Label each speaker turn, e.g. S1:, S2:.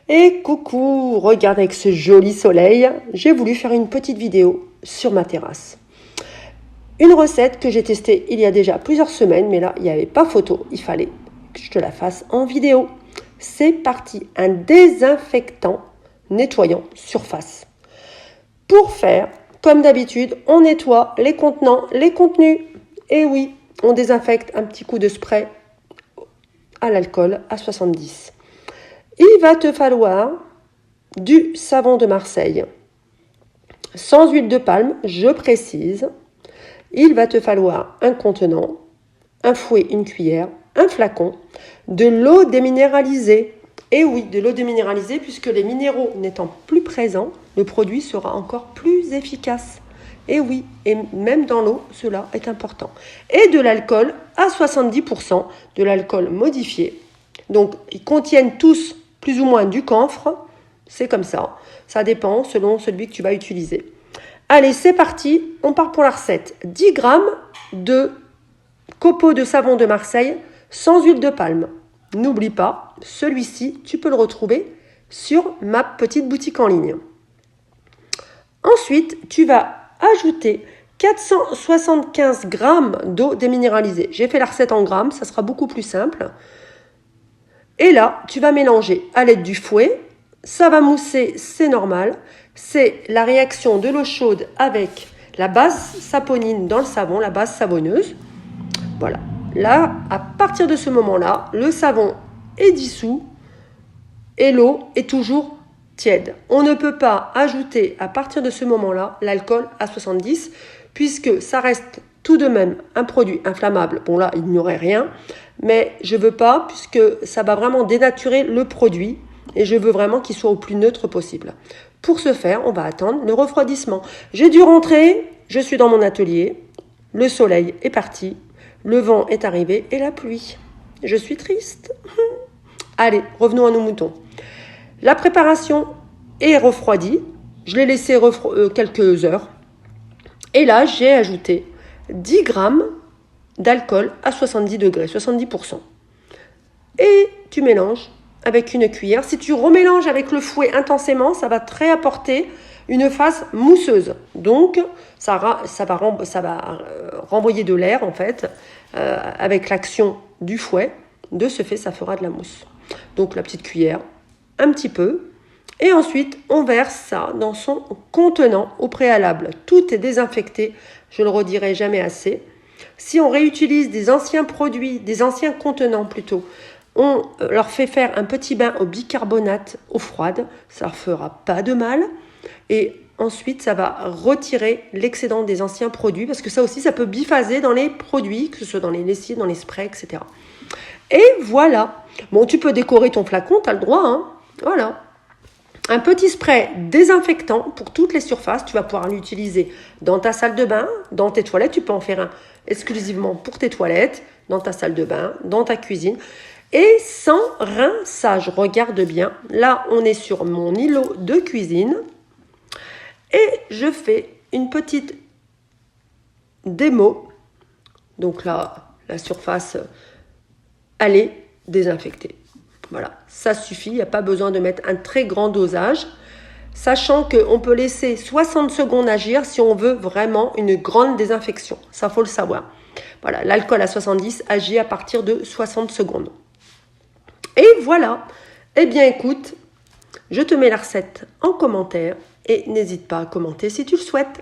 S1: Et coucou, regarde avec ce joli soleil, j'ai voulu faire une petite vidéo sur ma terrasse. Une recette que j'ai testée il y a déjà plusieurs semaines, mais là, il n'y avait pas photo, il fallait que je te la fasse en vidéo. C'est parti, un désinfectant nettoyant surface. Pour faire, comme d'habitude, on nettoie les contenants, les contenus. Et oui, on désinfecte un petit coup de spray à l'alcool à 70. Il va te falloir du savon de Marseille, sans huile de palme, je précise. Il va te falloir un contenant, un fouet, une cuillère, un flacon, de l'eau déminéralisée. Et oui, de l'eau déminéralisée, puisque les minéraux n'étant plus présents, le produit sera encore plus efficace. Et oui, et même dans l'eau, cela est important. Et de l'alcool à 70%, de l'alcool modifié. Donc, ils contiennent tous plus ou moins du camphre. C'est comme ça. Ça dépend selon celui que tu vas utiliser. Allez, c'est parti. On part pour la recette. 10 g de copeaux de savon de Marseille sans huile de palme. N'oublie pas, celui-ci, tu peux le retrouver sur ma petite boutique en ligne. Ensuite, tu vas ajouter 475 g d'eau déminéralisée. J'ai fait la recette en grammes, ça sera beaucoup plus simple. Et là, tu vas mélanger à l'aide du fouet. Ça va mousser, c'est normal. C'est la réaction de l'eau chaude avec la base saponine dans le savon, la base savonneuse. Voilà. Là, à partir de ce moment-là, le savon est dissous et l'eau est toujours tiède. On ne peut pas ajouter à partir de ce moment-là l'alcool à 70 puisque ça reste tout de même un produit inflammable. Bon là, il n'y aurait rien, mais je veux pas puisque ça va vraiment dénaturer le produit et je veux vraiment qu'il soit au plus neutre possible. Pour ce faire, on va attendre le refroidissement. J'ai dû rentrer, je suis dans mon atelier, le soleil est parti, le vent est arrivé et la pluie. Je suis triste. Allez, revenons à nos moutons. La préparation est refroidie. Je l'ai laissé quelques heures. Et là, j'ai ajouté 10 g d'alcool à 70 degrés, 70%. Et tu mélanges avec une cuillère. Si tu remélanges avec le fouet intensément, ça va te réapporter une phase mousseuse. Donc, ça va renvoyer de l'air, en fait, avec l'action du fouet. De ce fait, ça fera de la mousse. Donc, la petite cuillère, un petit peu. Et ensuite, on verse ça dans son contenant au préalable. Tout est désinfecté, je ne le redirai jamais assez. Si on réutilise des anciens produits, des anciens contenants plutôt, on leur fait faire un petit bain au bicarbonate eau froide, ça ne leur fera pas de mal. Et ensuite, ça va retirer l'excédent des anciens produits, parce que ça aussi, ça peut biphaser dans les produits, que ce soit dans les lessives, dans les sprays, etc. Et voilà. Bon, tu peux décorer ton flacon, tu as le droit, hein. Voilà. Un petit spray désinfectant pour toutes les surfaces. Tu vas pouvoir l'utiliser dans ta salle de bain, dans tes toilettes. Tu peux en faire un exclusivement pour tes toilettes, dans ta salle de bain, dans ta cuisine. Et sans rinçage, regarde bien. Là, on est sur mon îlot de cuisine. Et je fais une petite démo. Donc là, la surface, elle est désinfectée. Voilà, ça suffit. Il n'y a pas besoin de mettre un très grand dosage. Sachant qu'on peut laisser 60 secondes agir si on veut vraiment une grande désinfection. Ça, faut le savoir. Voilà, l'alcool à 70 agit à partir de 60 secondes. Et voilà. Eh bien, écoute, je te mets la recette en commentaire et n'hésite pas à commenter si tu le souhaites.